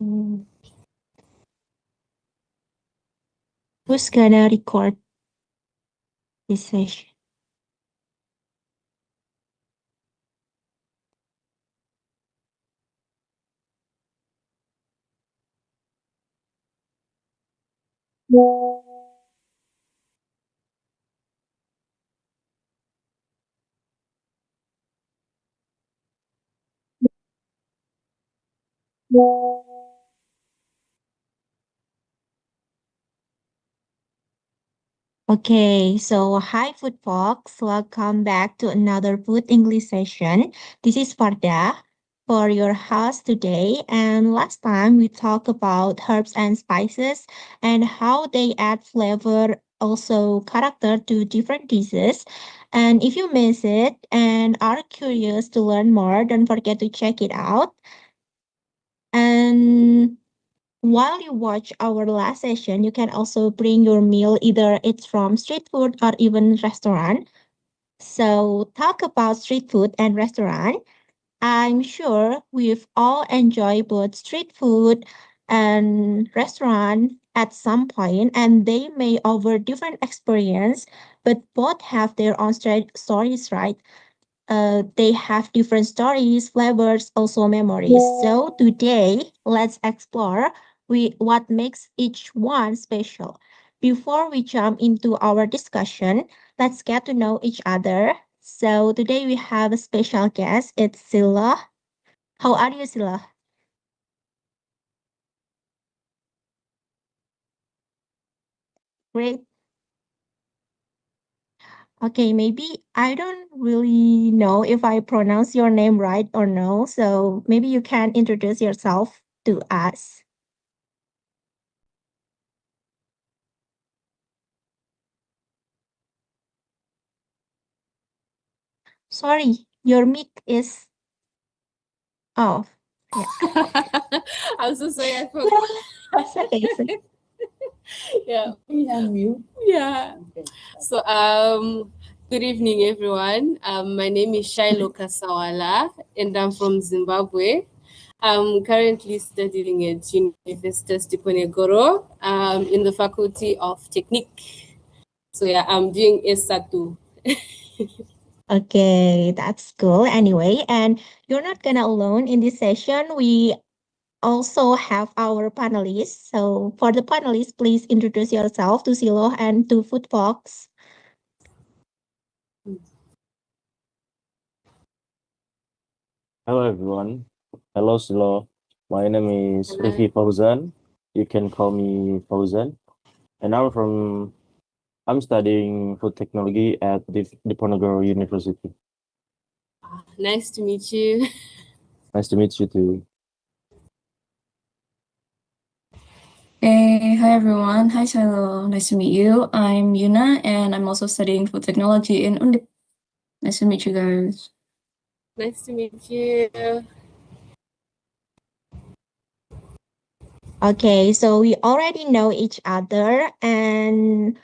Mm, Who's gonna record this session? Okay, so hi food folks, welcome back to another Food English session. This is Farda for your host today. And last time we talked about herbs and spices and how they add flavor, also character to different dishes. And if you miss it and are curious to learn more, don't forget to check it out. And while you watch our last session, you can also bring your meal, either it's from street food or even restaurant. So talk about street food and restaurant. I'm sure we've all enjoyed both street food and restaurant at some point, and they may offer different experience, but both have their own stories, right? They have different stories, flavors, also memories. So today, let's explore what makes each one special. Before we jump into our discussion, let's get to know each other. So today we have a special guest. It's Sila. How are you, Sila? Great. Okay, maybe I don't really know if I pronounce your name right or no. So maybe you can introduce yourself to us. Sorry, your mic is off. Yeah, I'm so sorry, I forgot. it's okay. Yeah, Unmute. yeah. So, good evening, everyone. My name is Shiloh Kasawala, and I'm from Zimbabwe. I'm currently studying at Universitas Diponegoro, in the Faculty of Technique. So, yeah, I'm doing S2. Okay, that's cool. Anyway, and you're not gonna alone in this session. We also have our panelists. So for the panelists, please introduce yourself to Silo and to Food Fox. Hello everyone. Hello Shiloh. My name is Hello. Rifky Fauzan. You can call me Fauzan. And I'm studying food technology at Diponegoro University. Nice to meet you. Nice to meet you too. Hey, hi everyone. Hi Shiloh. Nice to meet you. I'm Yuna and I'm also studying food technology in Undip. Nice to meet you guys. Nice to meet you. Okay, so we already know each other, and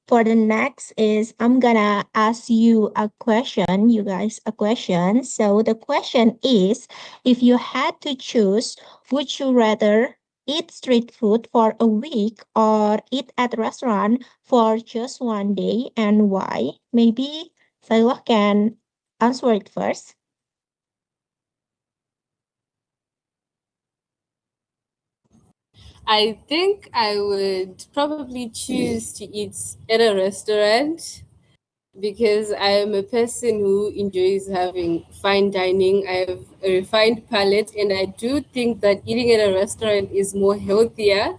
for the next is I'm gonna ask you a question, you guys a question. So the question is, if you had to choose, would you rather eat street food for a week or eat at a restaurant for just one day, and why? Maybe Sailor can answer it first. I think I would probably choose to eat at a restaurant because I am a person who enjoys having fine dining. I have a refined palate, and I do think that eating at a restaurant is more healthier.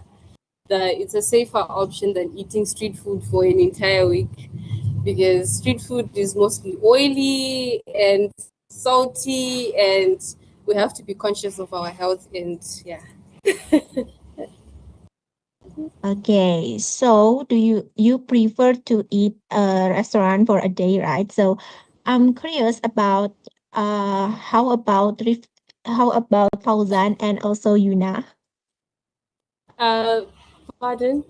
That it's a safer option than eating street food for an entire week because street food is mostly oily and salty, and we have to be conscious of our health. And yeah. Okay, so do you prefer to eat a restaurant for a day, right? So I'm curious about how about Fauzan and also Yuna? Pardon.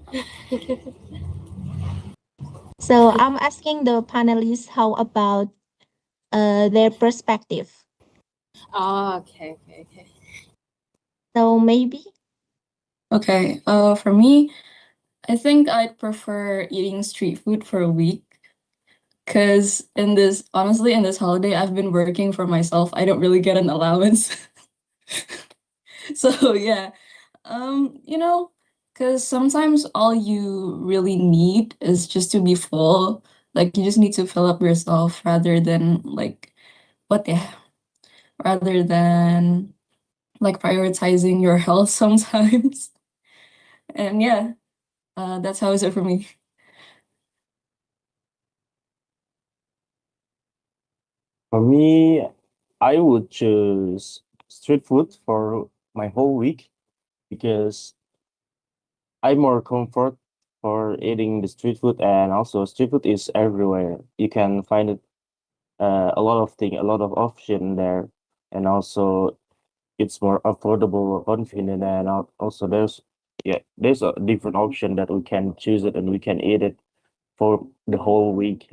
So I'm asking the panelists how about their perspective. Oh, okay, okay, okay. So maybe. Okay, for me, I think I'd prefer eating street food for a week. Cause honestly, in this holiday, I've been working for myself. I don't really get an allowance. So yeah, you know, cause sometimes all you really need is just to be full. Like you just need to fill up yourself rather than like what the rather than like prioritizing your health sometimes. And yeah, that's how is it for me. For me, I would choose street food for my whole week because I'm more comfort for eating the street food, and also street food is everywhere. You can find it a lot of thing, a lot of option there, and also it's more affordable, convenient, and also there's a different option that we can choose it and we can eat it for the whole week.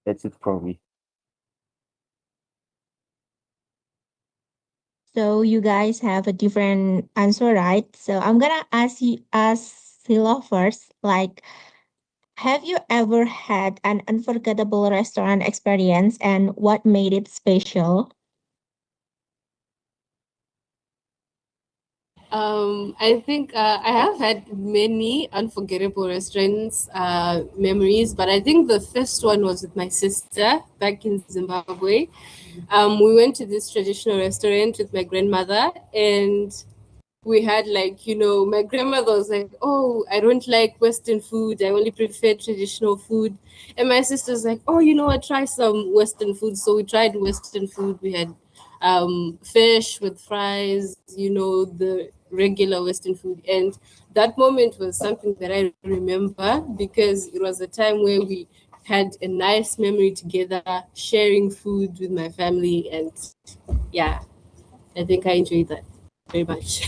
That's it for me. So you guys have a different answer, right? So I'm gonna ask Silo first. Like, have you ever had an unforgettable restaurant experience and what made it special? I think I have had many unforgettable restaurants memories, but I think the first one was with my sister back in Zimbabwe. We went to this traditional restaurant with my grandmother, and we had like, my grandmother was like, oh, I don't like Western food, I only prefer traditional food. And my sister's like, oh, you know what, try some Western food. So we tried Western food. We had fish with fries, the regular Western food. And that moment was something that I remember because it was a time where we had a nice memory together, sharing food with my family. And yeah, I think I enjoyed that very much.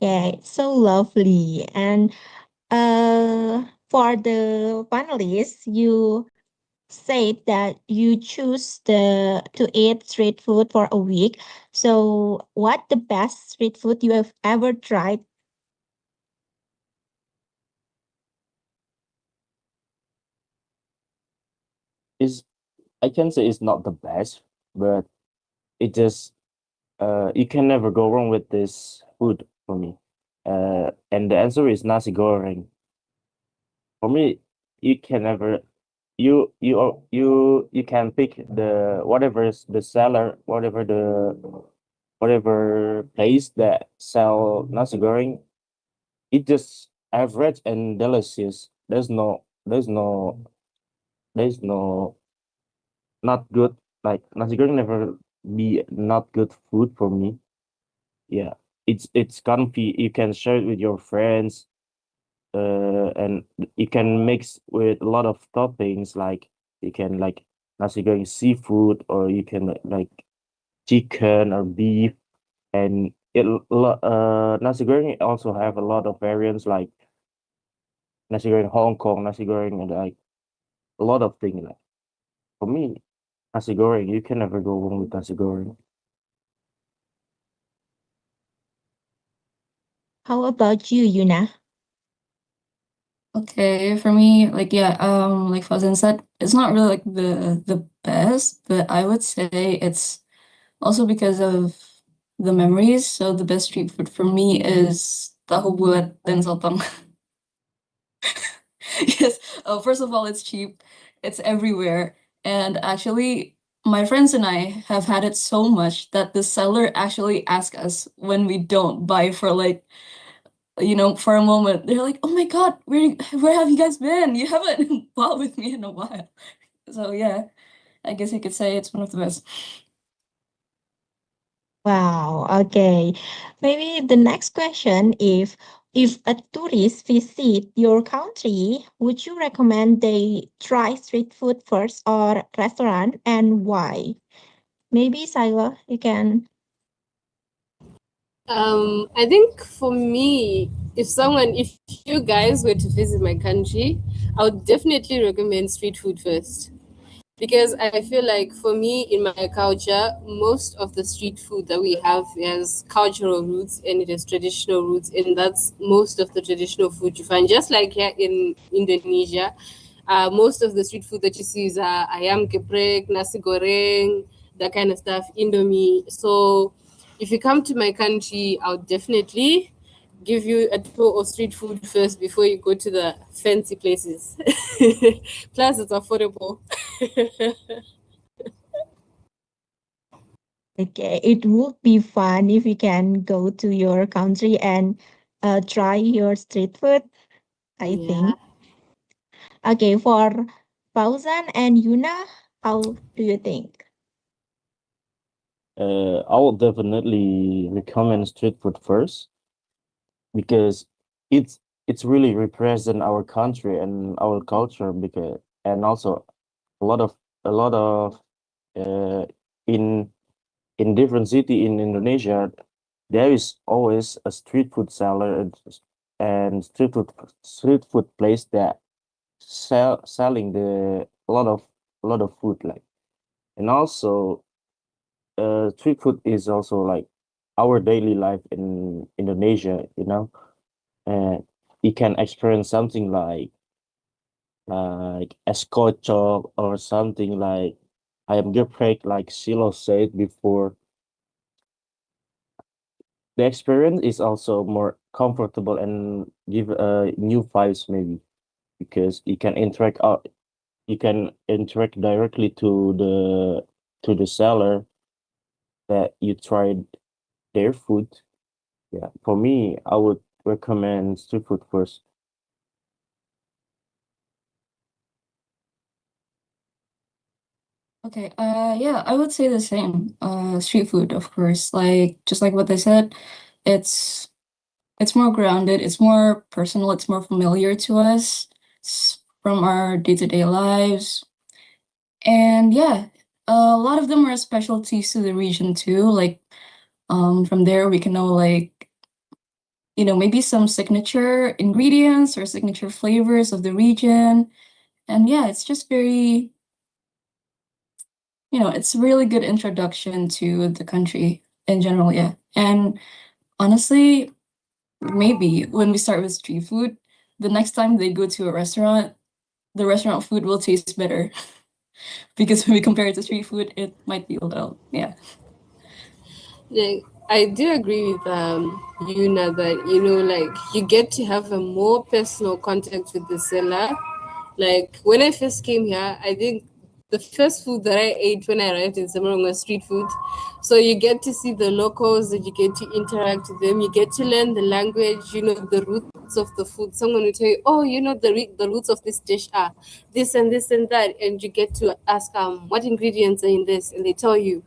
Yeah, it's so lovely. And for the panelists, you said that you choose to eat street food for a week. So, what the best street food you have ever tried? Is I can say it's not the best, but it just you can never go wrong with this food for me. And the answer is nasi goreng. For me, you can never you can pick the whatever is the seller, whatever place that sell nasi goreng. It just average and delicious. There's no not good. Like nasi goreng never be not good food for me. Yeah, it's comfy. You can share it with your friends, and you can mix with a lot of toppings. Like you can like nasi goreng seafood, or you can like chicken or beef, and nasi goreng also have a lot of variants like nasi goreng Hong Kong, nasi goreng, and like a lot of things. Like for me, nasi goreng, you can never go wrong with nasi goreng. How about you, Yuna? Okay, for me, like yeah, like Fauzan said, it's not really like the best, but I would say it's also because of the memories. So the best street food for me is tahu bulat dan sotong. Yes. First of all, it's cheap. It's everywhere. And actually, my friends and I have had it so much that the seller actually asks us when we don't buy for like, for a moment. They're like, "Oh my God, where have you guys been? You haven't bought with me in a while." So yeah, I guess you could say it's one of the best. Wow, okay. Maybe the next question, if a tourist visit your country, would you recommend they try street food first or restaurant and why? Maybe Sila, you can. I think for me, if you guys were to visit my country, I would definitely recommend street food first because I feel like for me in my culture, most of the street food that we have has cultural roots and it has traditional roots, and that's most of the traditional food you find. Just like here in Indonesia, most of the street food that you see is ayam geprek, nasi goreng, that kind of stuff, Indomie. So if you come to my country, I'll definitely give you a tour of street food first before you go to the fancy places. Plus, it's affordable. Okay, it would be fun if you can go to your country and try your street food, I Yeah. think. Okay, for Fauzan and Yuna, how do you think? I will definitely recommend street food first because it's it's really represent our country and our culture because and also a lot of a lot of uh in different city in Indonesia there is always a street food seller and street food place that selling the a lot of food like and also street food is also like our daily life in Indonesia, you know, and you can experience something like escotchok or something like I am geprek, like Shiloh said before. The experience is also more comfortable and give new vibes maybe because you can interact directly to the seller that you tried their food. Yeah, for me, I would recommend street food first. Okay, yeah, I would say the same. Street food, of course. Like just like what they said, it's it's more grounded, it's more personal, it's more familiar to us from our day-to-day lives. And yeah, a lot of them are specialties to the region too. Like from there we can know like, maybe some signature ingredients or signature flavors of the region. And yeah, it's just very, it's a really good introduction to the country in general, yeah. And honestly, maybe when we start with street food, the next time they go to a restaurant, the restaurant food will taste better because when we compare it to street food, it might be a little, yeah. Yeah, I do agree with Yuna that like you get to have a more personal contact with the seller. Like when I first came here, I think the first food that I ate when I arrived in Zimbabwe was street food. So you get to see the locals, and you get to interact with them. You get to learn the language, the roots of the food. Someone will tell you, oh, the roots of this dish are this and that, and you get to ask what ingredients are in this, and they tell you,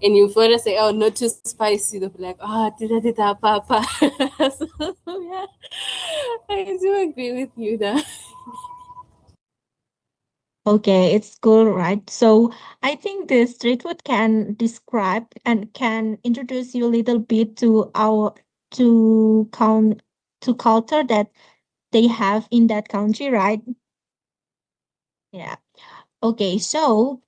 and you further say, oh, not too spicy. They'll be like, did papa. So yeah, I do agree with you there. Okay, it's cool, right? So I think the street food can describe and can introduce you a little bit to our to count to culture that they have in that country, right? Yeah. Okay, so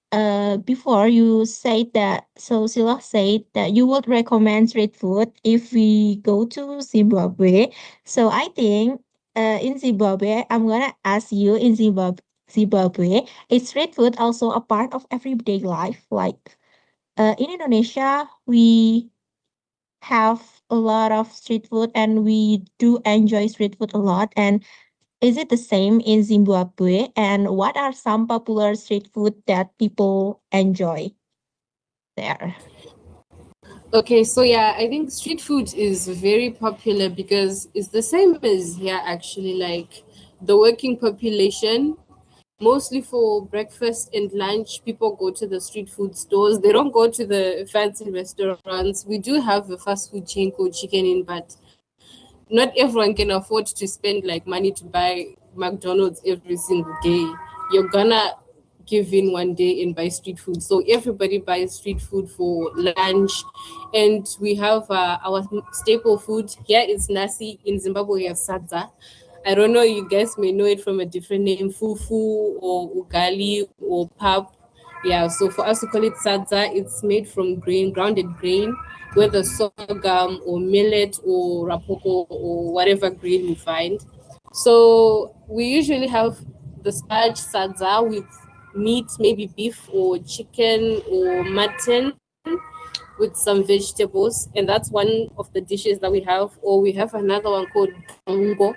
before you said that, so Sila said that you would recommend street food if we go to Zimbabwe. So I think in Zimbabwe, I'm gonna ask you in Zimbabwe, is street food also a part of everyday life? Like in Indonesia, we have a lot of street food and we do enjoy street food a lot. And is it the same in Zimbabwe? And what are some popular street food that people enjoy there? Okay, so yeah, I think street food is very popular because it's the same as here actually. Like the working population, mostly for breakfast and lunch, people go to the street food stores. They don't go to the fancy restaurants. We do have a fast food chain called Chicken Inn, but not everyone can afford to spend like money to buy McDonald's every single day. You're gonna give in one day and buy street food. So everybody buys street food for lunch, and we have our staple food here is nasi. In Zimbabwe, we have sadza. I don't know, you guys may know it from a different name, fufu or ugali or pap. Yeah, so for us to call it sadza, it's made from grain, grounded grain, whether sorghum or millet or rapoko or whatever grain you find. So we usually have the starch sadza with meat, maybe beef or chicken or mutton with some vegetables, and that's one of the dishes that we have. Or we have another one called gango.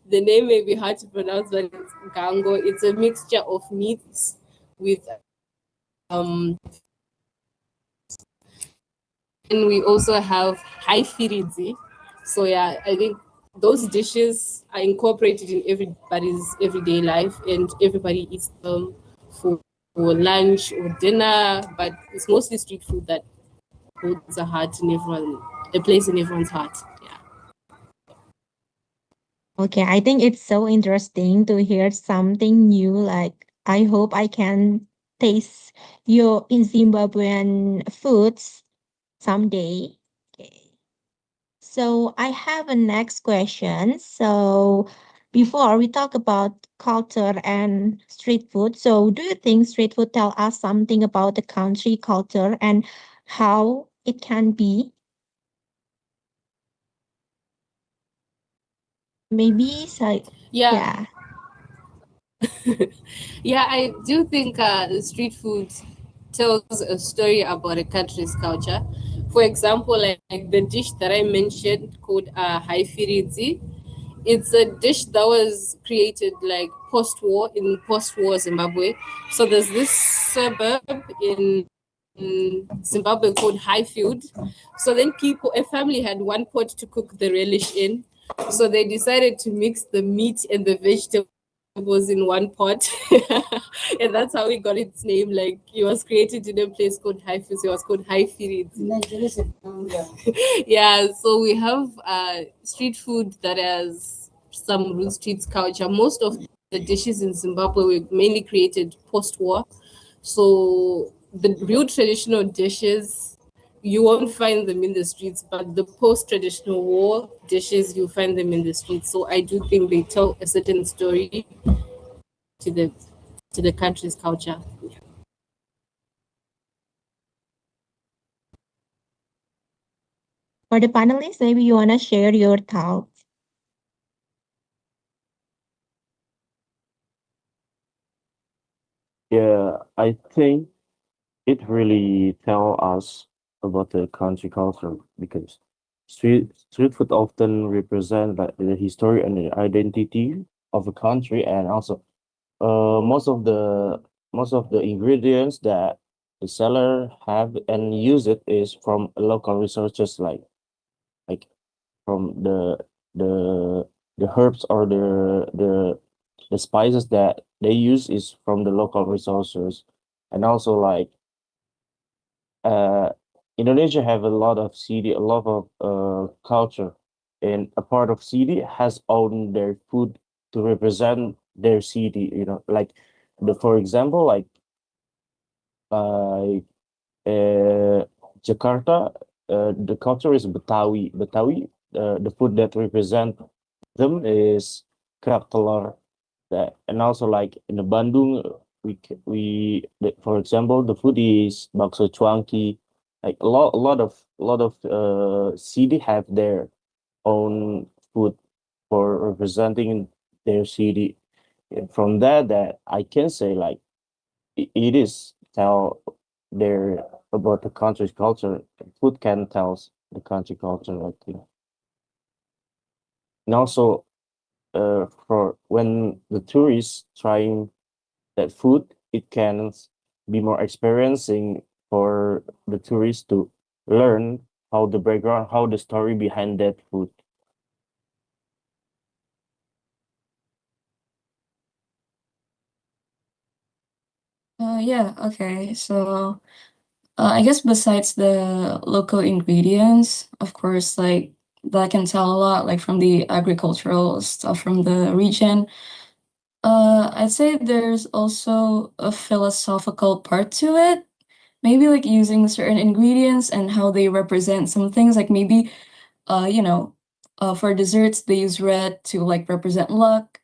The name may be hard to pronounce, but it's gango. It's a mixture of meats with then we also have high firidzi. So yeah, I think those dishes are incorporated in everybody's everyday life, and everybody eats them for lunch or dinner. But it's mostly street food that holds a place in everyone's heart. Yeah. Okay, I think it's so interesting to hear something new. Like, I hope I can taste your in Zimbabwean foods someday. Okay. So I have a next question. So before we talk about culture and street food, so do you think street food tell us something about the country culture and how it can be? Maybe so. Yeah, Yeah. yeah, I do think street food tells a story about a country's culture. For example, like the dish that I mentioned called haifiridzi, it's a dish that was created like post-war Zimbabwe. So there's this suburb in Zimbabwe called Highfield. So then a family had one pot to cook the relish in. So they decided to mix the meat and the vegetables in one pot. And that's how we got its name. Like it was created in a place called Highfield. So it was called Highfield. Yeah, so we have street food that has some root street culture. Most of the dishes in Zimbabwe were mainly created post-war. So the real traditional dishes, you won't find them in the streets, but the post-traditional war dishes, you'll find them in the streets. So I do think they tell a certain story to the country's culture. For the panelists, maybe you want to share your thoughts. Yeah, I think it really tell us about the country culture because street food often represent like the history and the identity of a country, and also most of the ingredients that the seller have and use it is from local resources, like from the the herbs or the spices that they use is from the local resources. And also like uh Indonesia have a lot of city, a lot of culture, and a part of city has owned their food to represent their city, like the for example like uh Jakarta, the culture is Betawi. The food that represent them is kerak telur. That, and also like in the Bandung, for example, the food is bakso cuanki. Like a lot of city have their own food for representing their city. And from that I can say like it is tell their about the country's culture. Food can tell the country culture, like, and also for when the tourists trying that food, it can be more experiencing for the tourists to learn how the background, how the story behind that food. Yeah, okay. So, I guess besides the local ingredients, of course, like that can tell a lot, like from the agricultural stuff from the region. I'd say there's also a philosophical part to it. Maybe like using certain ingredients and how they represent some things, like maybe you know, for desserts they use red to like represent luck,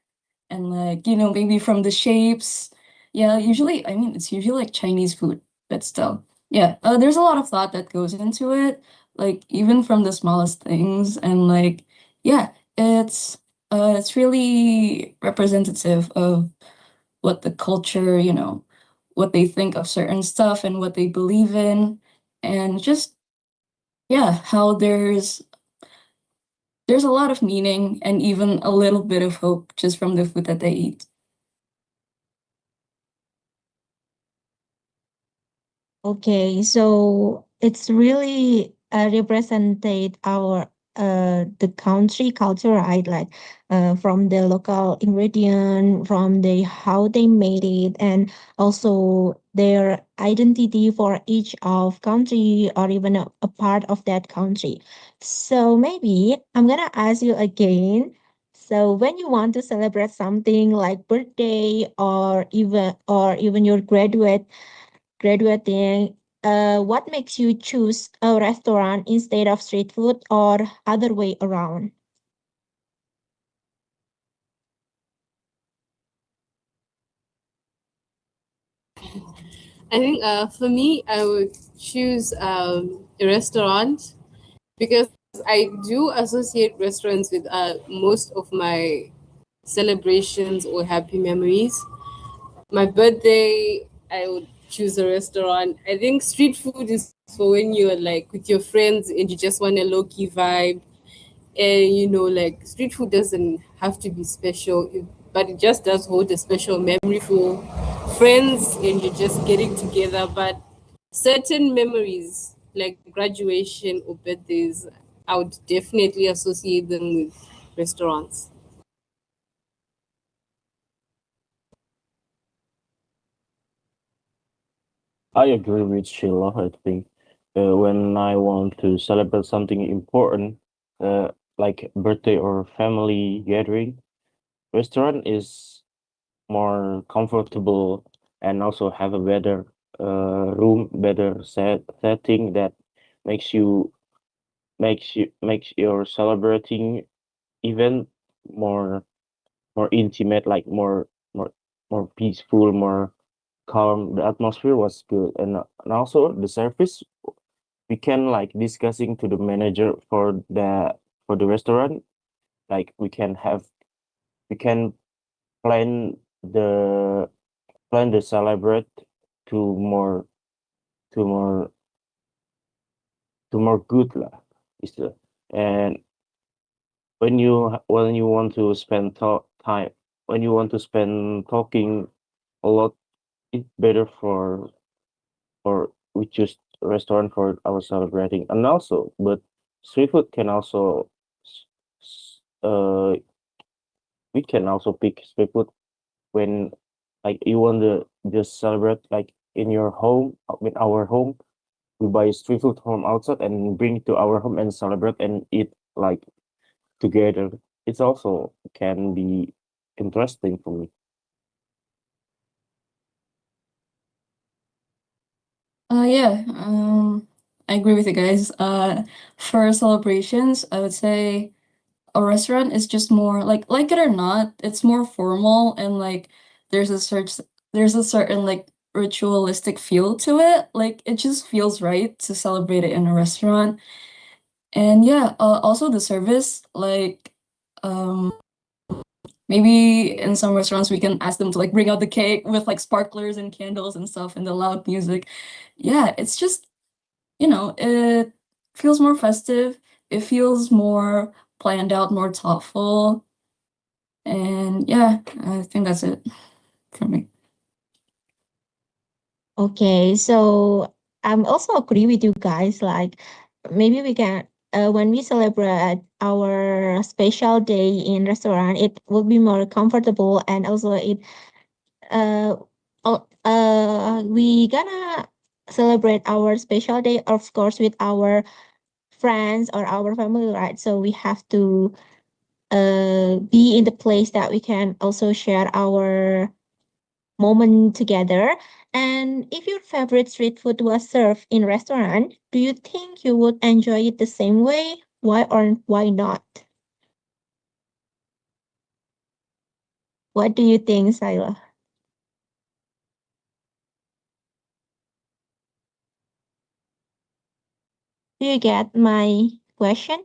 and like maybe from the shapes Yeah, usually, I mean, it's usually like Chinese food, but still. Yeah, there's a lot of thought that goes into it, like even from the smallest things, and like, yeah, it's really representative of what the culture, what they think of certain stuff and what they believe in, and just yeah, how there's a lot of meaning and even a little bit of hope just from the food that they eat. Okay, so it's really represented our the country culture, right? Like from the local ingredient, from the how they made it, and also their identity for each of country or even a part of that country. So maybe I'm gonna ask you again. So when you want to celebrate something like birthday or even your graduating, what makes you choose a restaurant instead of street food or other way around? I think for me, I would choose a restaurant because I do associate restaurants with most of my celebrations or happy memories. My birthday, I would choose a restaurant. I think street food is for when you're like with your friends and you just want a low key vibe. And like street food doesn't have to be special, but it just does hold a special memory for friends and you're just getting together. But certain memories like graduation or birthdays, I would definitely associate them with restaurants. I agree with Sheila. I think when I want to celebrate something important, like birthday or family gathering, restaurant is more comfortable and also have a better room, better setting that makes you makes your celebrating event more intimate, like more peaceful, more calm. The atmosphere was good, and also the service. We can like discussing to the manager for the restaurant. Like we can plan the celebrate to more to more to more good lah. Is the and when you want to spend time when you want to spend talking a lot, it's better for we choose restaurant for our celebrating. And also but street food can also s- we can also pick street food when like you want to just celebrate like in your home, in our home. We buy street food from outside and bring it to our home and celebrate and eat like together. It's also can be interesting for me. Yeah, I agree with you guys. For celebrations, I would say a restaurant is just more like it or not, it's more formal and like there's a search there's a certain like ritualistic feel to it. Like it just feels right to celebrate it in a restaurant. And yeah, also the service, like um maybe in some restaurants we can ask them to like bring out the cake with like sparklers and candles and stuff and the loud music. Yeah, it's just, it feels more festive. It feels more planned out, more thoughtful. And yeah, I think that's it for me. Okay, so I'm also agree with you guys. Like maybe we can when we celebrate our special day in restaurant, it will be more comfortable and also it uh we gonna celebrate our special day of course with our friends or our family, right? So we have to be in the place that we can also share our moment together. And if your favorite street food was served in restaurant, do you think you would enjoy it the same way? Why or why not? What do you think, Sila? Do you get my question?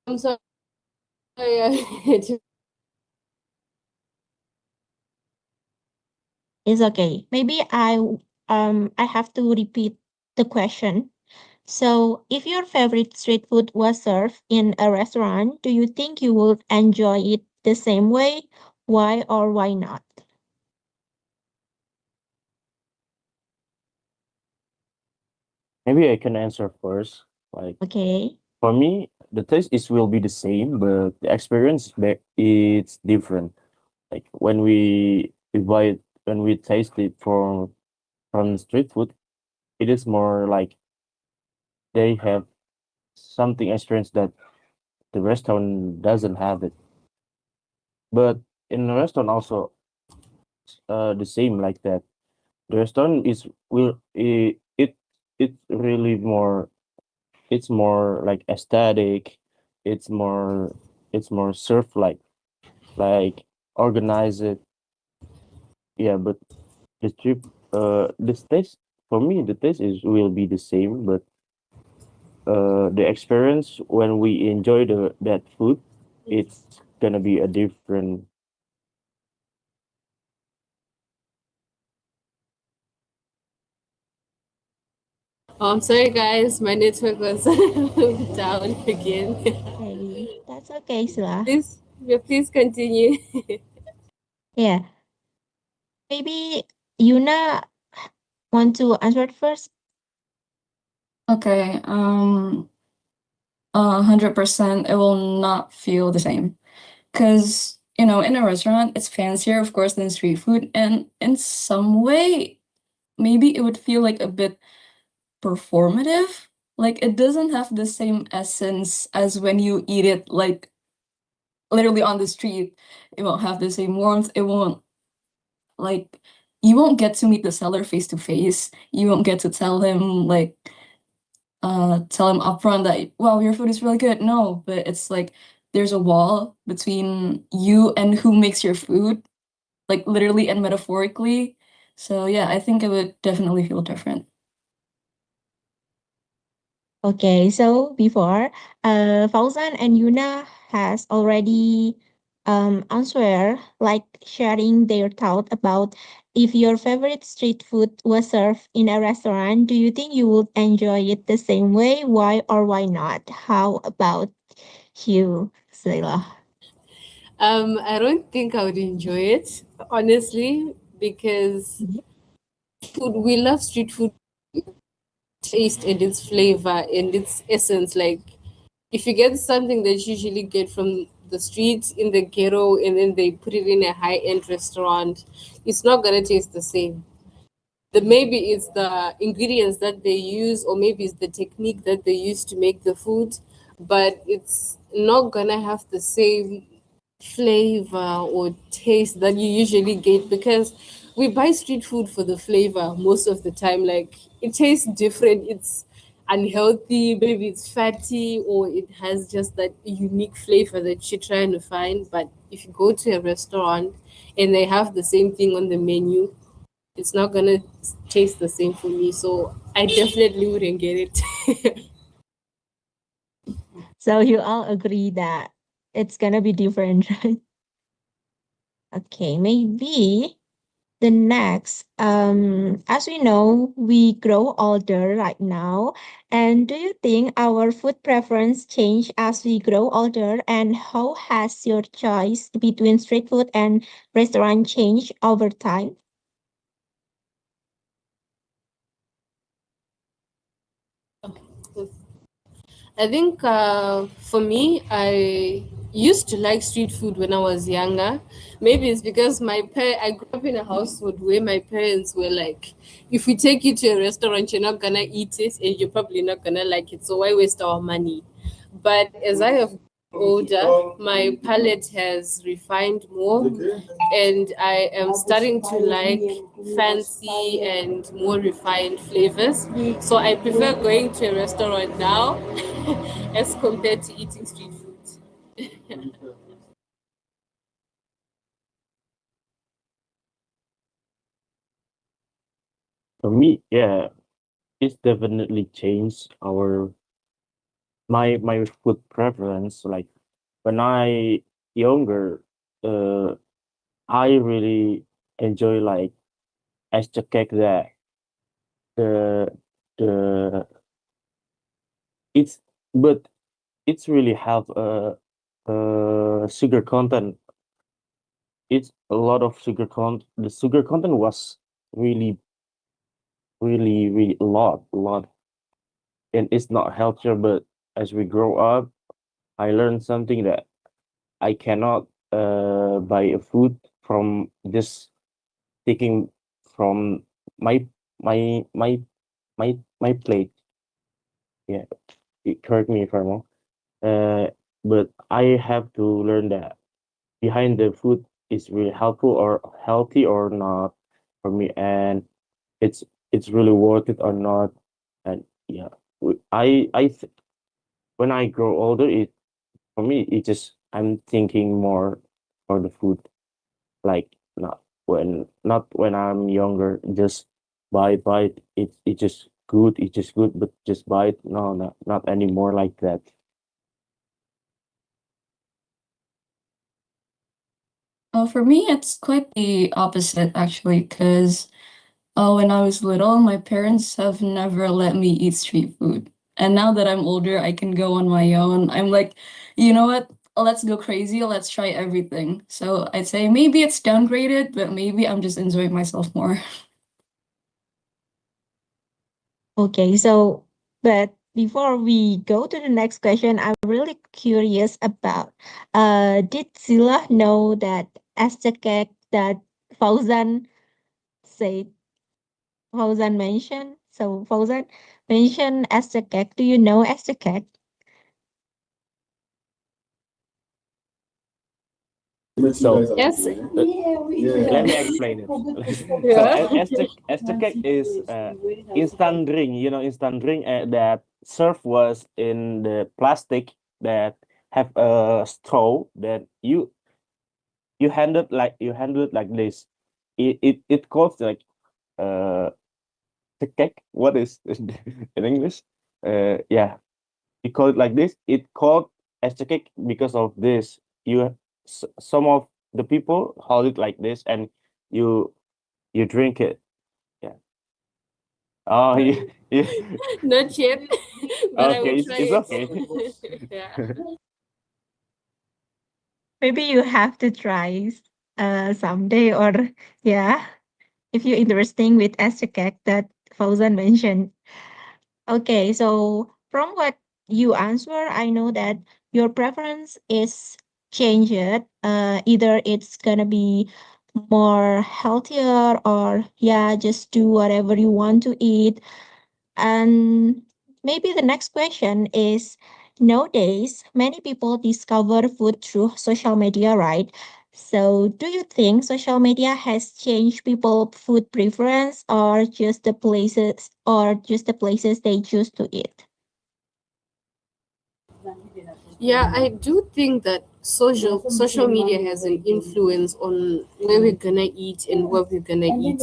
I'm sorry. I It's okay. Maybe I have to repeat the question. So, if your favorite street food was served in a restaurant, do you think you would enjoy it the same way? Why or why not? Maybe I can answer first. Like Okay. for me, the taste is will be the same, but the experience it's different. Like when we buy it, when we taste it from street food, it is more like they have something experience that the restaurant doesn't have it. But in a restaurant also the same like that. The restaurant is will it really more it's more like aesthetic. It's more it's more surf like organize it. Yeah, but the trip this taste for me the taste is will be the same, but the experience when we enjoy the that food, it's gonna be a different. Oh, I'm sorry, guys. My network was down again. Okay. That's okay, Sila. Please, yeah, please continue. Yeah. Maybe Yuna want to answer it first? Okay, 100%, it will not feel the same. Because, in a restaurant, it's fancier, of course, than street food. And in some way, maybe it would feel like a bit performative. Like, it doesn't have the same essence as when you eat it, like, literally on the street. It won't have the same warmth. It won't, like, you won't get to meet the seller face to face. You won't get to tell him upfront that, wow, your food is really good. No, but it's like there's a wall between you and who makes your food, like literally and metaphorically. So yeah, I think it would definitely feel different. Okay, so before, Fauzan and Yuna has already answered, like sharing their thought about if your favorite street food was served in a restaurant, do you think you would enjoy it the same way? Why or why not? How about you, Sila? I don't think I would enjoy it, honestly, because food, we love street food taste and its flavor and its essence. Like, if you get something that you usually get from the streets in the ghetto and then they put it in a high end restaurant, it's not gonna taste the same. The maybe it's the ingredients that they use, or maybe it's the technique that they use to make the food, but it's not gonna have the same flavor or taste that you usually get, because we buy street food for the flavor most of the time. Like, it tastes different, it's unhealthy, maybe it's fatty, or it has just that unique flavor that you're trying to find. But if you go to a restaurant and they have the same thing on the menu, it's not gonna taste the same for me. So I definitely wouldn't get it. So you all agree that it's gonna be different, right? Okay, maybe the next, as we know, we grow older right now. And do you think our food preference change as we grow older? And how has your choice between street food and restaurant changed over time? I think for me, I used to like street food when I was younger. Maybe it's because I grew up in a household where my parents were like, if we take you to a restaurant, you're not gonna eat it and you're probably not gonna like it. So why waste our money? But as I have older, my palate has refined more, and I am starting to like fancy and more refined flavors. So I prefer going to a restaurant now as compared to eating street food. For me, yeah, it's definitely changed our my food preference. Like when I younger, uh, I really enjoy like extra cake that the the it's but it's really have sugar content. It's a lot of sugar content. The sugar content was really really a lot, and it's not healthier. But as we grow up, I learned something that I cannot buy a food from just taking from my my my plate. Yeah, correct me if I'm wrong. But I have to learn that behind the food is really helpful or healthy or not for me, and it's it's really worth it or not. And yeah, when I grow older, it for me it just I'm thinking more for the food, like not when I'm younger, just buy it. It's just good. It's just good, but just buy it. No, not anymore like that. For me, it's quite the opposite actually, because when I was little, my parents have never let me eat street food. And now that I'm older, I can go on my own. I'm like, you know what? Let's go crazy. Let's try everything. So I'd say maybe it's downgraded, but maybe I'm just enjoying myself more. Okay, so but before we go to the next question, I'm really curious about did Sila know that Aztec that Fauzan said Fauzan mentioned? So Fauzan mentioned Aztec. Do you know Aztec? So Yes. uh, let me explain it. So Yeah. Aztec is instant drink. You know, instant drink that serve was in the plastic that have a straw that you handle it like this. It calls like uh the cake. What is in English? Yeah, you call it like this. It called as the cake because of this. Some of the people hold it like this, and you you drink it. Yeah. Oh, you Not yet, but I will okay. try It's it. okay. Yeah. Maybe you have to try someday or yeah, if you're interesting with Aztec that Fauzan mentioned. Okay, so from what you answer, I know that your preference is changed. Either it's gonna be more healthier or yeah, just do whatever you want to eat. And maybe the next question is nowadays, many people discover food through social media, right? So, do you think social media has changed people food preference or just the places they choose to eat? Yeah, I do think that social media has an influence on where we're gonna eat and what we're gonna eat.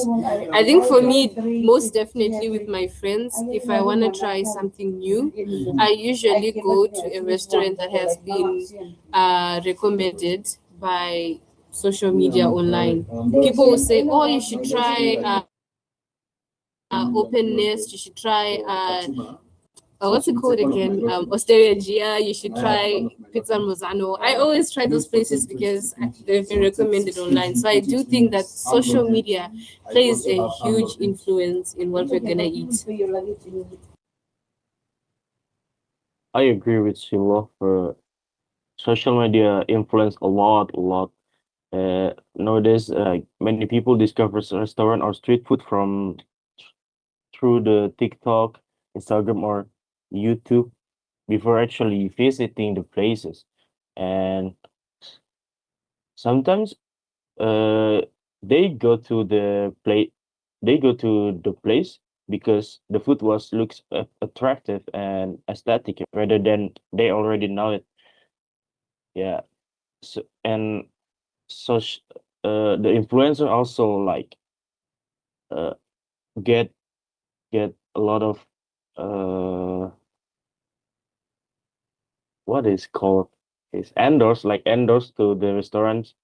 I think for me, most definitely with my friends, if I wanna try something new, I usually go to a restaurant that has been recommended by social media online. People will say, "Oh, you should try openness. You should try what's it called again? Osteria Gia. You should try Pizza Mozano. I always try those places because they've been recommended online. So I do think that social media plays a huge influence in what we're gonna eat. I agree with Shiloh. For social media influence a lot. Nowadays, many people discover restaurant or street food from through the TikTok, Instagram, or YouTube before actually visiting the places. And sometimes uh they go to the play they go to the place because the food was looks attractive and aesthetic rather than they already know it. Yeah. So, and so the influencer also like uh get get a lot of uh what is called is endorse to the restaurants.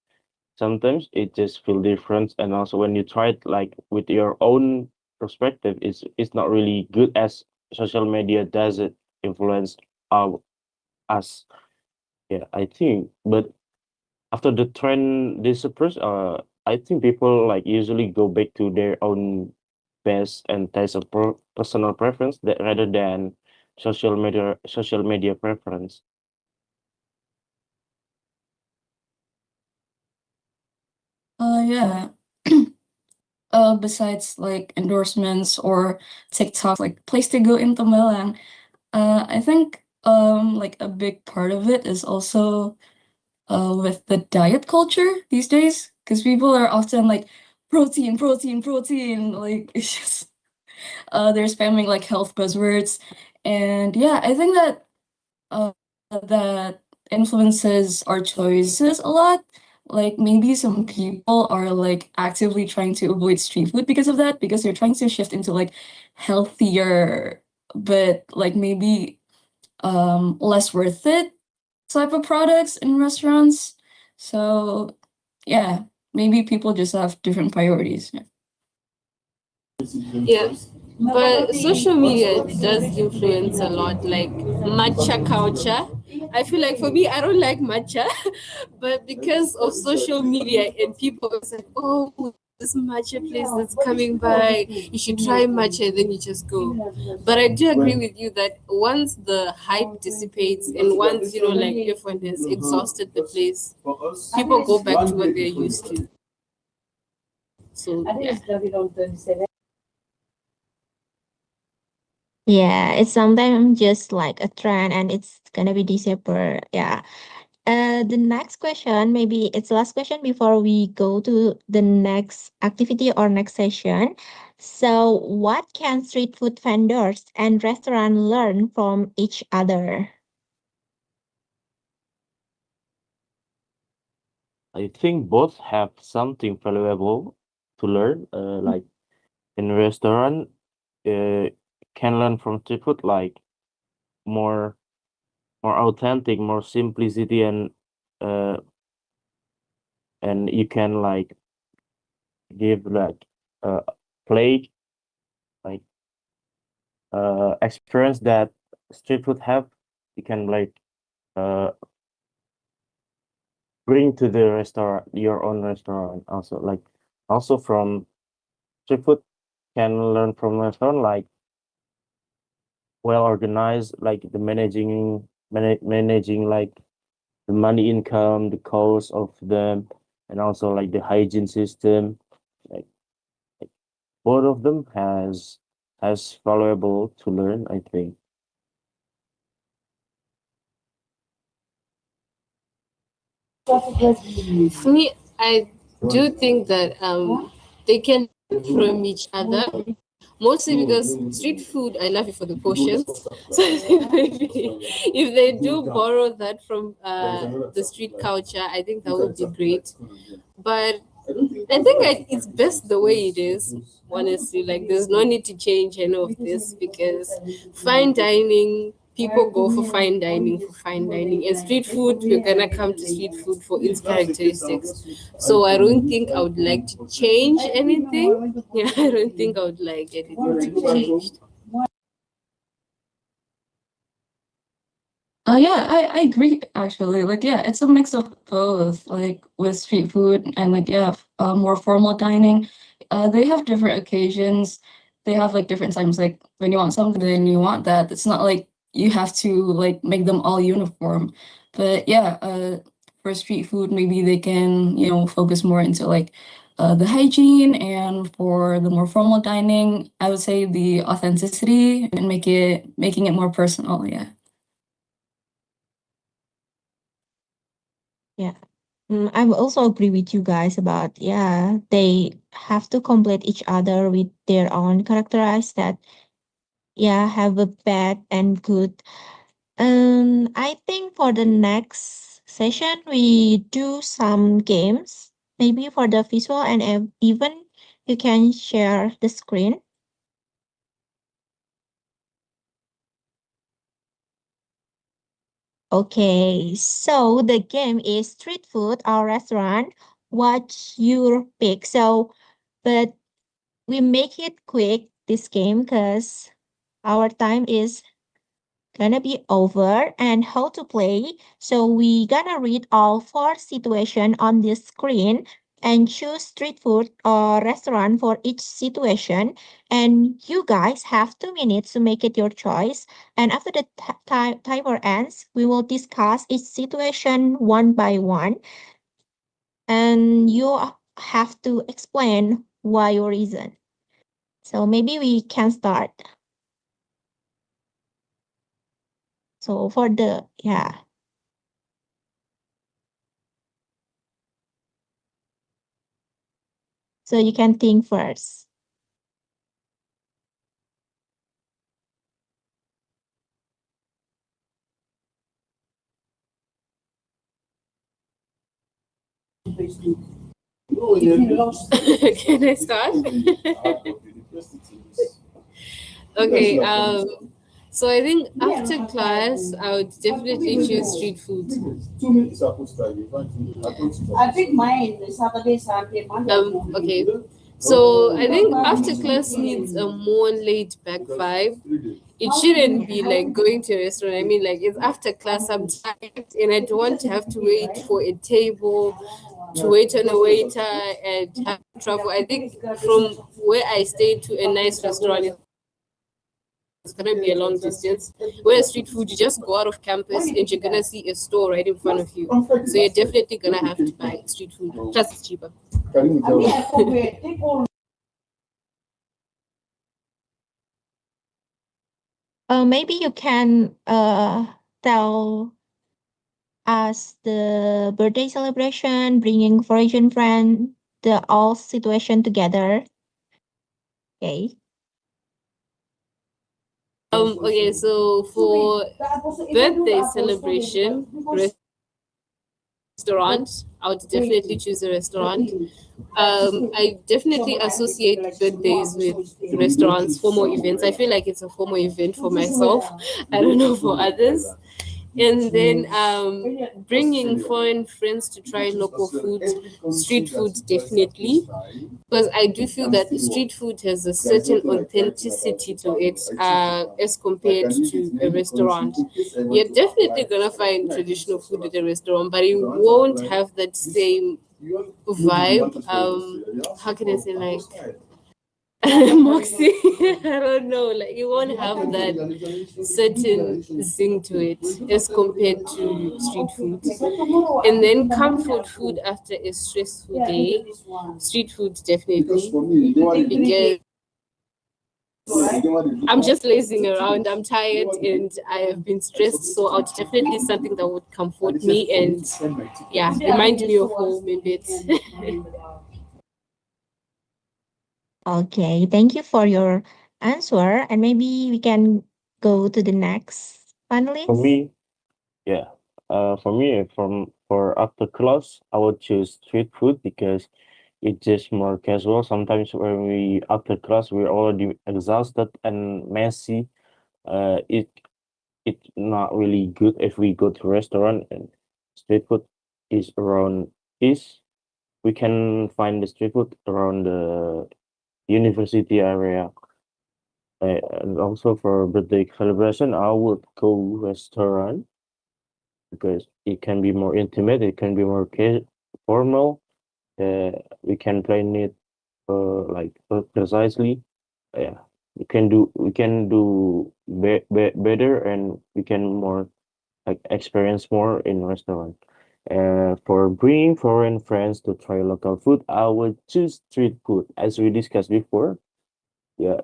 Sometimes it just feel different, and also when you try it like with your own perspective, it's not really good as social media does it influence our us. Yeah, I think. But after the trend disappears, I think people like usually go back to their own best and taste of personal preference that rather than social media preference. Yeah. Besides like endorsements or TikToks, like place to go into Milan, I think like a big part of it is also with the diet culture these days, because people are often like protein, protein, protein. Like it's just they're spamming like health buzzwords, and yeah, I think that that influences our choices a lot. Like maybe some people are like actively trying to avoid street food because of that, because they're trying to shift into like healthier, but like maybe less worth it type of products in restaurants. So yeah, maybe people just have different priorities. Yeah. Yeah, but social media does influence a lot, like matcha culture. I feel like for me, I don't like matcha, but because of social media and people always like, oh, there's this matcha place that's coming by, you should try matcha, and then you just go. But I do agree with you that once the hype dissipates and once, like everyone has exhausted the place, people go back to what they're used to. So, yeah. Yeah, it's sometimes just like a trend and it's gonna be disappear. Yeah. The next question, maybe it's the last question before we go to the next activity or next session. So, what can street food vendors and restaurants learn from each other? I think both have something valuable to learn. Like in restaurant, uh, can learn from street food like more more authentic, more simplicity, uh and you can like give like play like experience that street food have. You can like uh bring to the restaurant your own restaurant also like also from street food can learn from restaurant like well organized like the managing like the money income, the cost of them, and also like the hygiene system. Like, like both of them has valuable to learn, I think. For me, I do think that they can learn from each other. Mostly because street food, I love it for the portions. So I think maybe if they do borrow that from the street culture, I think that would be great. But I think it's best the way it is, honestly. Like, there's no need to change any of this because fine dining, people go for fine dining for fine dining. And street food, we're gonna come to street food for its characteristics. So I don't think I would like to change anything. Yeah, I don't think I would like anything to be changed. Yeah, I agree actually. Like, yeah, it's a mix of both. Like with street food and like yeah, more formal dining. They have different occasions. They have like different times. Like when you want something, then you want that. It's not like you have to like make them all uniform. But yeah, for street food, maybe they can, focus more into like the hygiene, and for the more formal dining, I would say the authenticity and making it more personal. Yeah. Yeah. I will also agree with you guys about, yeah, they have to complete each other with their own characteristics that, yeah, have a bad and good. I think for the next session, we do some games, maybe for the visual, and even you can share the screen. Okay, so the game is street food or restaurant. What's your pick? So, but we make it quick this game because our time is gonna be over and how to play. So we gonna read all four situation on this screen and choose street food or restaurant for each situation. And you guys have 2 minutes to make it your choice. And after the timer ends, we will discuss each situation one by one. And you have to explain why your reason. So maybe we can start. So for the yeah. So you can think first. Can I start? Okay. So I think after class, I would definitely choose street food. I think mine is Saturday, Sunday, Monday. Okay. So I think after class needs a more laid back vibe. It shouldn't be like going to a restaurant. I mean, like it's after class, I'm tired and I don't want to have to wait for a table, to wait on a waiter and have to travel. I think from where I stay to a nice restaurant, it's gonna be a long distance. Where street food, you just go out of campus and you're gonna see a store right in front of you. So you're definitely gonna have to buy street food. Plus, it's cheaper. I mean, I forget. People Maybe you can tell us the birthday celebration, bringing foreign friend, the all situation together. Okay. Okay, so for birthday celebration, restaurant, I would definitely choose a restaurant. I definitely associate birthdays with restaurants, formal events. I feel like it's a formal event for myself. I don't know for others. And then bringing foreign friends to try local food, street food definitely, because I do feel that street food has a certain authenticity to it as compared to a restaurant. You're definitely gonna find traditional food at a restaurant, but it won't have that same vibe. How can I say, like Moxie? I don't know. Like it won't have that certain zing to it as compared to street food. And then comfort food after a stressful day, street food definitely, because I'm just lazing around. I'm tired and I have been stressed, so I'll definitely something that would comfort me and yeah, remind me of home a bit. Okay. Thank you for your answer. And maybe we can go to the next For panelist. me, yeah. For me, for after class, I would choose street food because it's just more casual. Sometimes when we after class, we're already exhausted and messy. It's not really good if we go to restaurant and street food is around is we can find the street food around the university area. And also for birthday celebration, I would go restaurant because it can be more intimate. It can be more formal. We can plan it like precisely. Yeah, we can do better, and we can more like experience more in restaurant. For bringing foreign friends to try local food, I would choose street food. As we discussed before, yeah,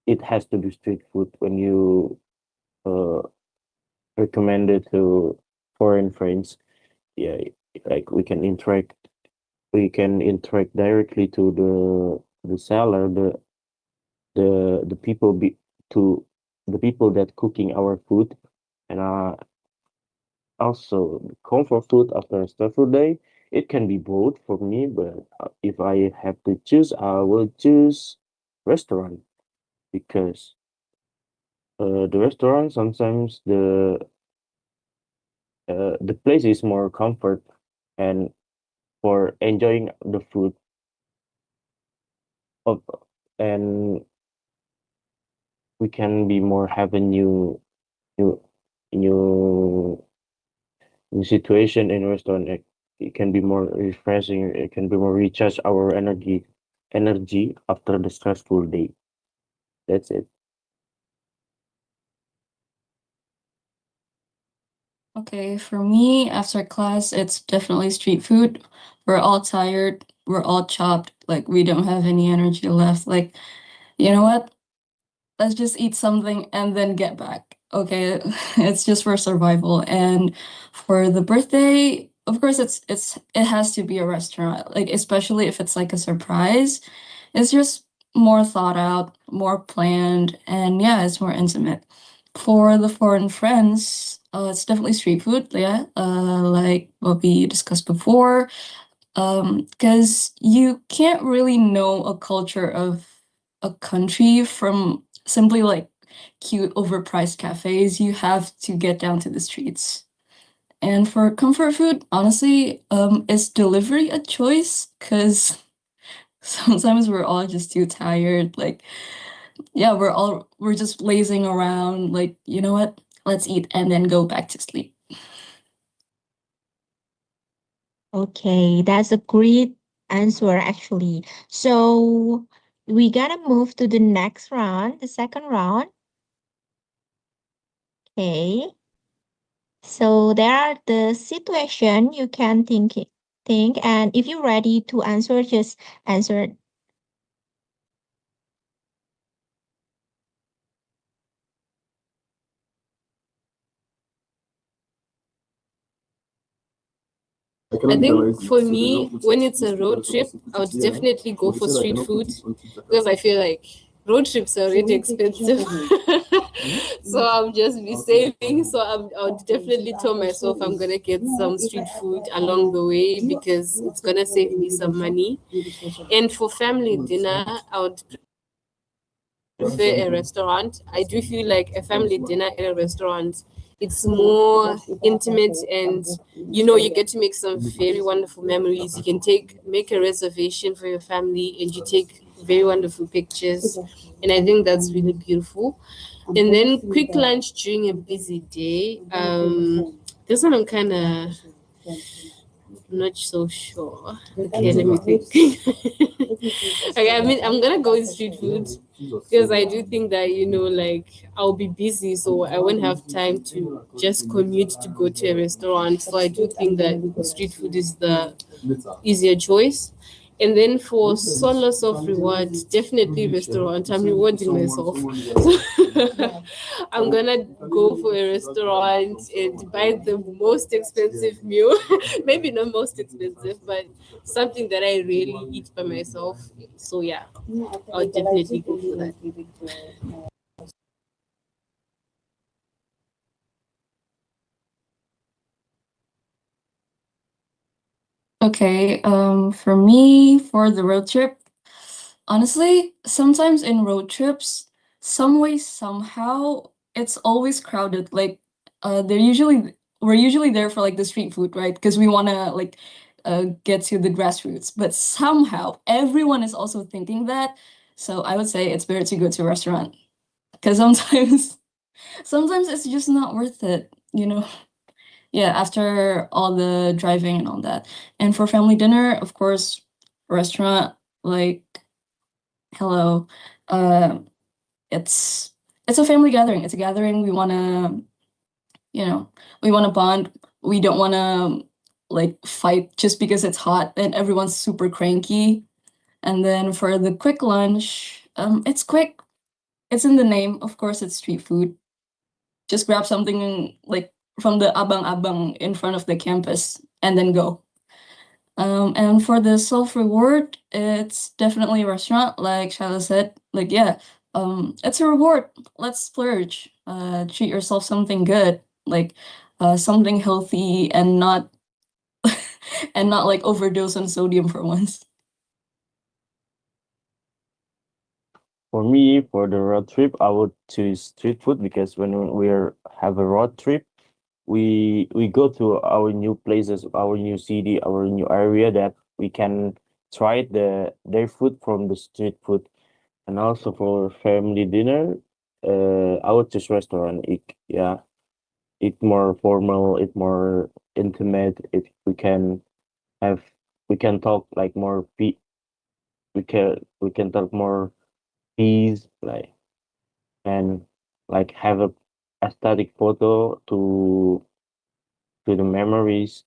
it has to be street food when you uh recommend it to foreign friends. Yeah, like we can interact directly to the seller, the people to the people that cooking our food, and also comfort food after a stressful day. It can be both for me, but if I have to choose, I will choose restaurant because the restaurant sometimes the place is more comfort, and for enjoying the food of, and we can be more have a new new new situation in restaurant. It can be more refreshing. It can be more recharge our energy after the stressful day. That's it. Okay, for me, after class, it's definitely street food. We're all tired, we're all chopped, like we don't have any energy left. Like, you know what? Let's just eat something and then get back. Okay, it's just for survival. And for the birthday, of course, it has to be a restaurant. Like especially if it's like a surprise, it's just more thought out, more planned, and yeah, it's more intimate. For the foreign friends, it's definitely street food. Yeah, like what we discussed before, because you can't really know a culture of a country from simply like cute overpriced cafes. You have to get down to the streets. And for comfort food, honestly, is delivery a choice? Because sometimes we're all just too tired. Like, yeah, we're just lazing around. Like, you know what? Let's eat and then go back to sleep. Okay, that's a great answer actually. So we gotta move to the next round, the second round. Okay. So there are the situation you can think, and if you're ready to answer, just answer. I think for me, when it's a road trip, I would definitely go for street food because I feel like road trips are really expensive. So I'm just be saving. So I would definitely tell myself I'm gonna get some street food along the way because it's gonna save me some money. And for family dinner, I would prefer a restaurant. I do feel like a family dinner at a restaurant, it's more intimate, and you get to make some very wonderful memories. You can make a reservation for your family and you take very wonderful pictures. And I think that's really beautiful. And then quick lunch during a busy day. This one I'm kind of not so sure. Okay, let me think. Okay, I mean, I'm gonna go with street food because I do think that like I'll be busy, so I won't have time to just commute to go to a restaurant. So I do think that street food is the easier choice. And then for solo self reward, definitely restaurant. I'm rewarding myself. I'm gonna go for a restaurant and buy the most expensive meal. Maybe not most expensive, but something that I really eat by myself. So yeah, I'll definitely go for that. Okay, for me, for the road trip, honestly, sometimes in road trips, some way, somehow, it's always crowded. Like, we're usually there for like the street food, right? Because we wanna like get to the grassroots. But somehow everyone is also thinking that. So I would say it's better to go to a restaurant. Because sometimes sometimes it's just not worth it, you know? Yeah, after all the driving and all that. And for family dinner, of course, restaurant, like, hello. Uh, it's it's a family gathering. It's a gathering we wanna, you know, we wanna bond. We don't wanna like fight just because it's hot and everyone's super cranky. And then for the quick lunch, it's quick. It's in the name. Of course, it's street food. Just grab something like from the abang-abang in front of the campus and then go. And for the self reward, it's definitely a restaurant, like Shala said. Like, yeah, it's a reward. Let's splurge. Treat yourself something good, like something healthy and not and not like overdose on sodium for once. For me, for the road trip, I would choose street food because when we're have a road trip, we go to our new places, our new city, our new area that we can try their food from the street food. And also for family dinner, I would choose restaurant. Yeah, it more formal, it more intimate. It have we can talk like more we can talk more peace like and like have a aesthetic photo to the memories.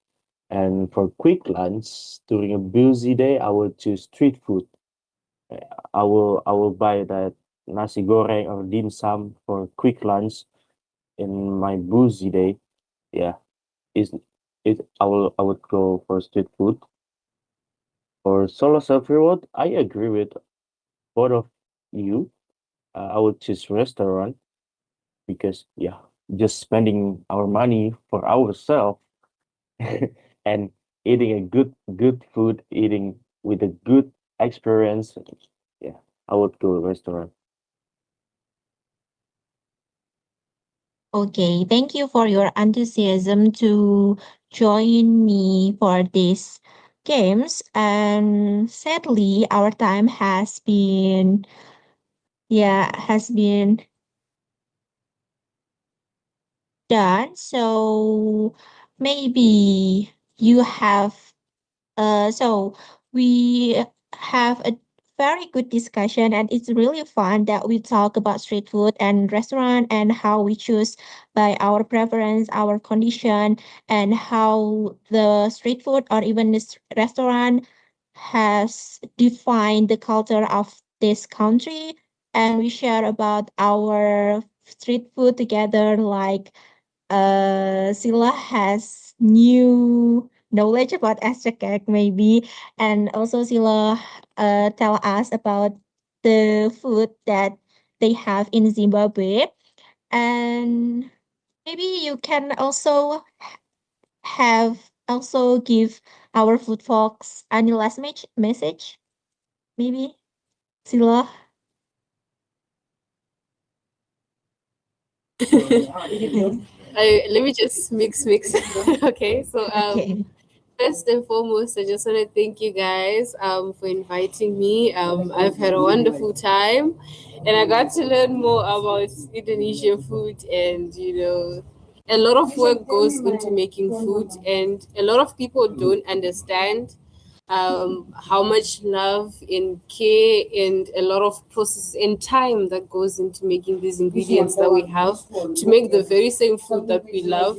And for quick lunch during a busy day, I would choose street food. Uh, I will buy that nasi goreng or dim sum for quick lunch in my busy day. Yeah, is it? I would go for street food. For solo self reward, I agree with both of you. I would choose restaurant because yeah, just spending our money for ourselves and eating a good food, eating with a good experience. Yeah, I would go restaurant. Okay, thank you for your enthusiasm to join me for these games. And sadly, our time has been done. So maybe you have so we have a very good discussion, and it's really fun that we talk about street food and restaurant and how we choose by our preference, our condition, and how the street food or even this restaurant has defined the culture of this country. And we share about our street food together, like Sila has new knowledge about Aztec maybe, and also Sila tell us about the food that they have in Zimbabwe, and maybe you can also have also give our food folks any last message, maybe Sila. Let me just mix. Okay, so Okay. first and foremost, I just want to thank you guys for inviting me. I've had a wonderful time, and I got to learn more about Indonesian food. And a lot of work goes into making food, and a lot of people don't understand how much love and care and a lot of process and time that goes into making these ingredients that we have to make the very same food that we love.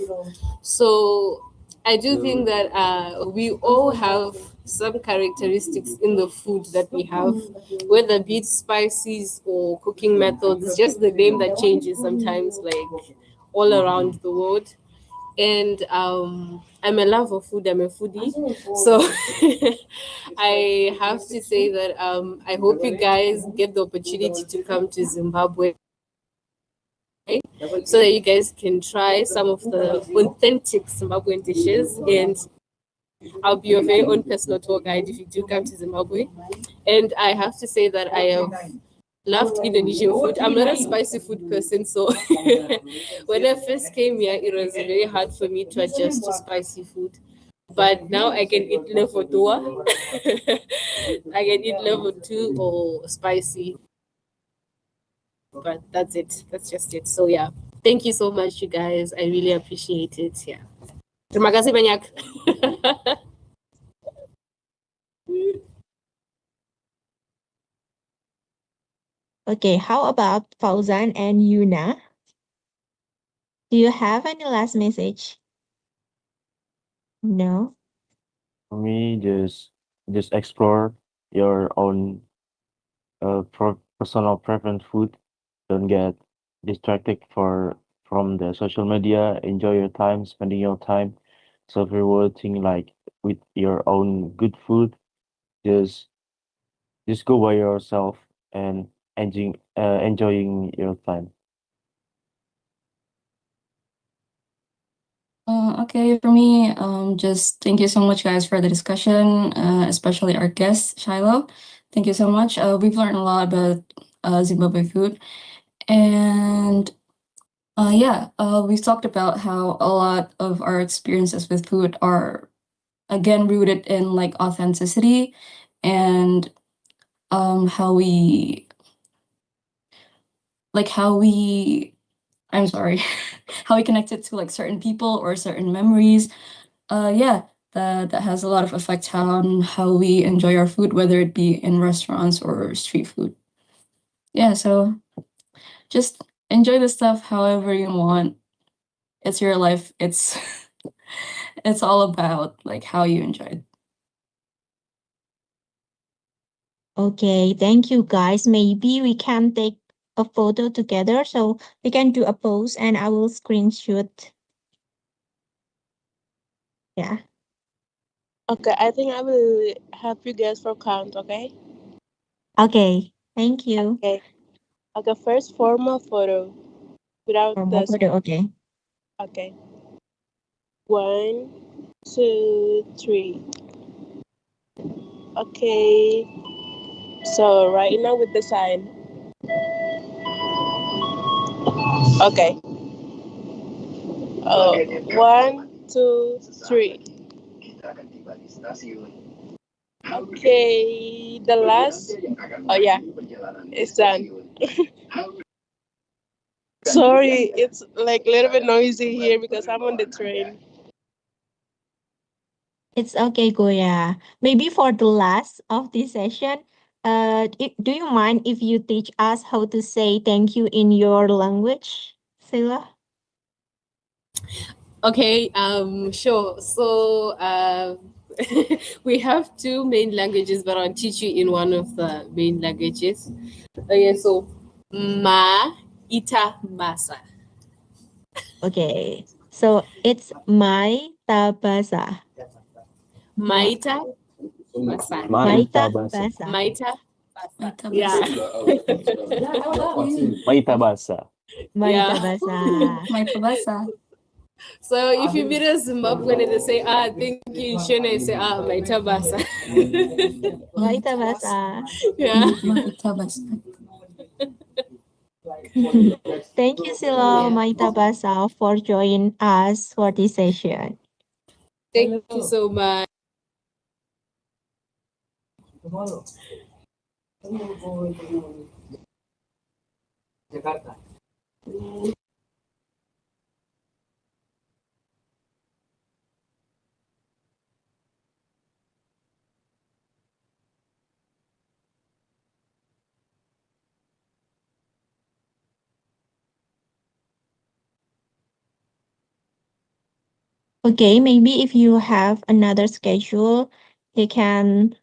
So I do think that we all have some characteristics in the food that we have, whether be it spices or cooking methods. It's just the name that changes sometimes, like all around the world. And I'm a lover of food. I'm a foodie, so I have to say that I hope you guys get the opportunity to come to Zimbabwe so that you guys can try some of the authentic Zimbabwean dishes. And I'll be your very own personal tour guide if you do come to Zimbabwe. And I have to say that I have loved Indonesian food. I'm not a spicy food person, so when I first came here, it was very hard for me to adjust to spicy food. But now I can eat level two. I can eat level two or spicy, but that's it. That's just it. So yeah, thank you so much, you guys. I really appreciate it. Yeah. Terima kasih banyak. Okay, how about Fauzan and Yuna? Do you have any last message? No? For me, just explore your own personal preference food. Don't get distracted from the social media. Enjoy your time, spending your time, self-rewarding like with your own good food. Just just go by yourself and enjoying your time. Okay, for me, just thank you so much, guys, for the discussion, especially our guest, Shiloh. Thank you so much. We've learned a lot about Zimbabwe food. And Yeah, we've talked about how a lot of our experiences with food are again rooted in like authenticity and how we how we I'm sorry, how we connect it to like certain people or certain memories. Yeah, that has a lot of effect on how we enjoy our food, whether it be in restaurants or street food. Yeah, so just enjoy the stuff however you want. It's your life. It's it's all about like how you enjoy it. Okay, thank you guys. Maybe we can take a photo together so we can do a pose and I will screenshot. Yeah. Okay, I think I will help you guys for count, okay? Okay. Thank you. Okay. Okay, first formal photo without For more the photo. Okay. okay. One, two, three. Okay. So right now with the sign. Okay. One, two, three. Okay. The last. Oh yeah, it's done. Sorry, it's like a little bit noisy here because I'm on the train. It's okay, Goya. Maybe for the last of this session, do you mind if you teach us how to say thank you in your language, Sila? Okay, sure. So we have two main languages, but I'll teach you in one of the main languages. Okay, so ma ita basa. Okay. So it's my tabasa. Maita basa. Maita Maita basa. basa. Maita My basa. tabas. Yeah. Maita basa. Maita Yeah. basa. My tabasa. So if you meet a Zimbabwean and they say, thank you in Shona, you say, maita basa. Maita basa. Yeah. My tabas. Thank you, Silo Maita basa, for joining us for this session. Thank you so much. Okay, maybe if you have another schedule, you can